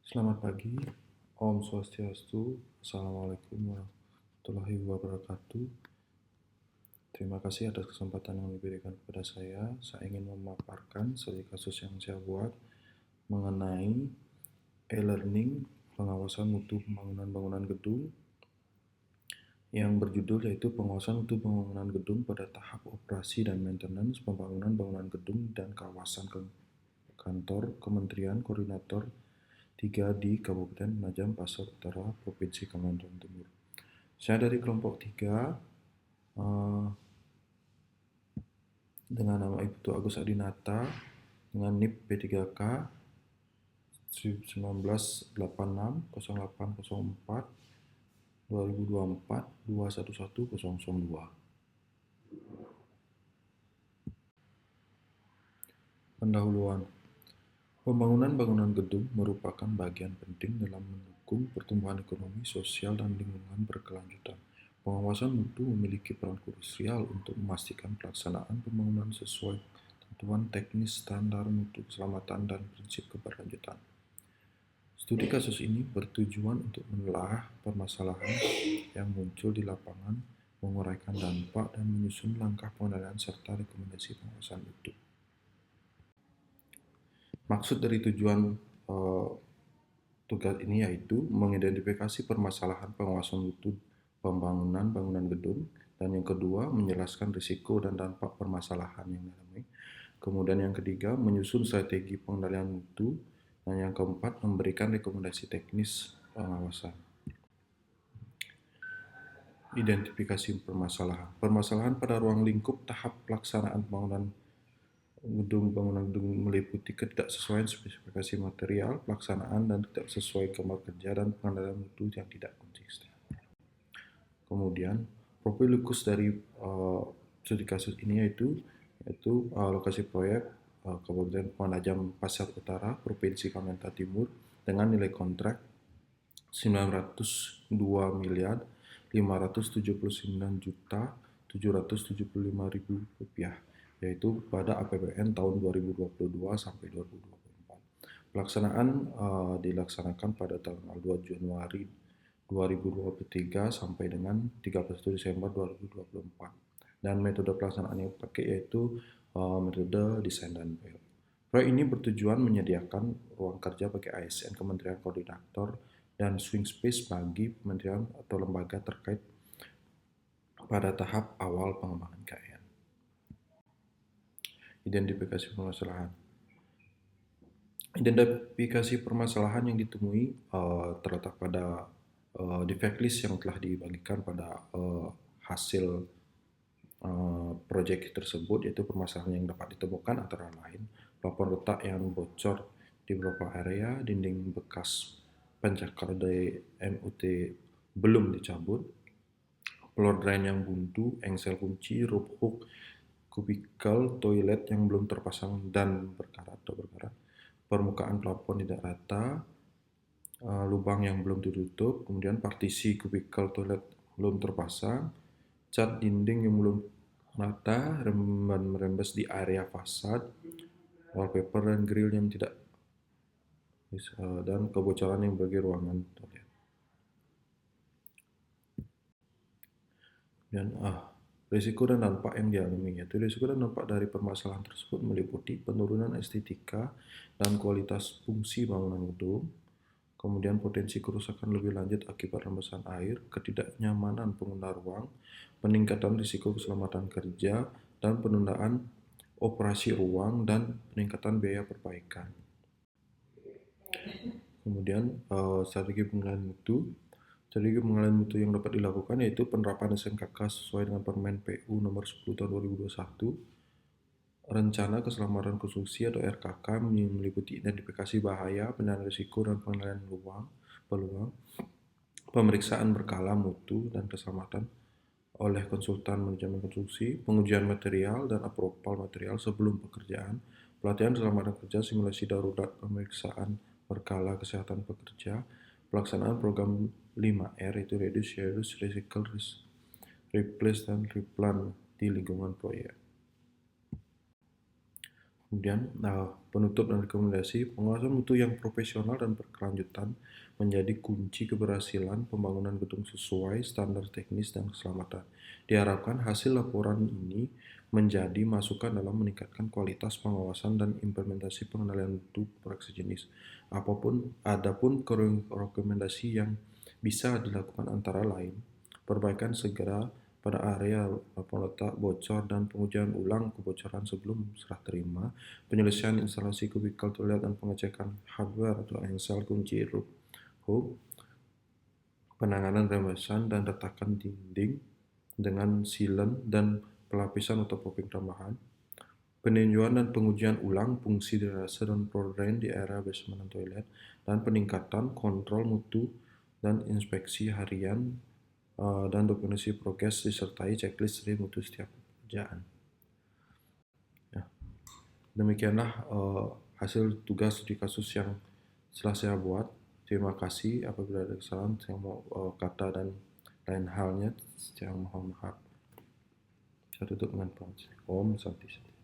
Selamat pagi, Om Swastiastu, Assalamualaikum warahmatullahi wabarakatuh. Terima kasih atas kesempatan yang diberikan kepada saya. Saya ingin memaparkan studi kasus yang saya buat mengenai e-learning pengawasan mutu pembangunan bangunan gedung yang berjudul yaitu pengawasan mutu pembangunan gedung pada tahap operasi dan maintenance pembangunan bangunan gedung dan kawasan kantor Kementerian Koordinator 3 di Kabupaten Penajam Pasar Utara, Provinsi Kalimantan Timur. Saya dari kelompok 3 dengan nama Ibtu Agus Adinata dengan NIP P3K 1986 0804 2024 211002. Pendahuluan. Pembangunan bangunan gedung merupakan bagian penting dalam mendukung pertumbuhan ekonomi, sosial, dan lingkungan berkelanjutan. Pengawasan mutu memiliki peran krusial untuk memastikan pelaksanaan pembangunan sesuai ketentuan teknis, standar mutu keselamatan, dan prinsip keberlanjutan. Studi kasus ini bertujuan untuk menelaah permasalahan yang muncul di lapangan, menguraikan dampak, dan menyusun langkah pengendalian serta rekomendasi pengawasan mutu. Maksud dari tujuan tugas ini yaitu mengidentifikasi permasalahan pengawasan mutu pembangunan bangunan gedung, dan yang kedua menjelaskan risiko dan dampak permasalahan yang dialami. Kemudian yang ketiga menyusun strategi pengendalian mutu, dan yang keempat memberikan rekomendasi teknis pengawasan. Identifikasi permasalahan. Permasalahan pada ruang lingkup tahap pelaksanaan bangunan gedung meliputi ketidaksesuaian spesifikasi material, pelaksanaan, dan tidak sesuai kamar kerja dan pengendalian mutu yang tidak konsisten. Kemudian, profil lukis dari studi kasus ini yaitu lokasi proyek Kabupaten Penajam Pasar Utara, Provinsi Kalimantan Timur dengan nilai kontrak 902 miliar 579.775.000 rupiah, yaitu pada APBN tahun 2022 sampai 2024. Pelaksanaan dilaksanakan pada tanggal 2 Januari 2023 sampai dengan 31 Desember 2024. Dan metode pelaksanaan yang dipakai yaitu metode desain dan build. Proyek ini bertujuan menyediakan ruang kerja bagi ASN Kementerian Koordinator dan swing space bagi kementerian atau lembaga terkait pada tahap awal pengembangan KN. Identifikasi permasalahan. Identifikasi permasalahan yang ditemui terletak pada defect list yang telah dibagikan pada hasil proyek tersebut, yaitu permasalahan yang dapat ditemukan antara lain plafon retak yang bocor di beberapa area, dinding bekas pencakar dari MUT belum dicabut, floor drain yang buntu, engsel kunci, rope hook, kubikel toilet yang belum terpasang dan berkarat, permukaan plafon tidak rata, lubang yang belum ditutup, kemudian partisi kubikel toilet belum terpasang, cat dinding yang belum rata, merembes di area fasad, wallpaper dan grill yang tidak dan kebocoran yang bagi ruangan toilet. Dan risiko dan dampak yang dialami, yaitu risiko dan dampak dari permasalahan tersebut meliputi penurunan estetika dan kualitas fungsi bangunan gedung, kemudian potensi kerusakan lebih lanjut akibat rembesan air, ketidaknyamanan pengguna ruang, peningkatan risiko keselamatan kerja, dan penundaan operasi ruang, dan peningkatan biaya perbaikan. Kemudian strategi pengendalian mutu. Strategi pengendalian mutu yang dapat dilakukan yaitu penerapan SNKK sesuai dengan Permen PU nomor 10 tahun 2021. Rencana keselamatan konstruksi atau RKK meliputi identifikasi bahaya, penilaian risiko, dan pengendalian peluang, pemeriksaan berkala mutu dan keselamatan oleh konsultan manajemen konstruksi, pengujian material dan approval material sebelum pekerjaan, pelatihan keselamatan kerja, simulasi darurat, pemeriksaan berkala kesehatan pekerja, pelaksanaan program 5R yaitu Reduce, Recycle, Replace, dan Replan di lingkungan proyek. Kemudian, penutup dan rekomendasi, pengawasan mutu yang profesional dan berkelanjutan menjadi kunci keberhasilan pembangunan gedung sesuai standar teknis dan keselamatan. Diharapkan hasil laporan ini menjadi masukan dalam meningkatkan kualitas pengawasan dan implementasi pengendalian mutu produk sejenis. Adapun rekomendasi yang bisa dilakukan antara lain, perbaikan segera pada area letak bocor dan pengujian ulang kebocoran sebelum serah terima, penyelesaian instalasi kubikel toilet dan pengecekan hardware atau engsel kunci hook, penanganan rembesan dan retakan dinding dengan sealant dan pelapisan atau popping tambahan, peninjauan dan pengujian ulang fungsi drainase dan floor drain di area basement dan toilet, dan peningkatan kontrol mutu dan inspeksi harian dan dokumentasi progres disertai checklist dari mutu setiap pekerjaan. Ya, demikianlah hasil tugas di kasus yang setelah saya buat. Terima kasih. Apabila ada kesalahan, saya mau kata dan lain halnya, saya mohon maaf. Saya tutup dengan Om Santi.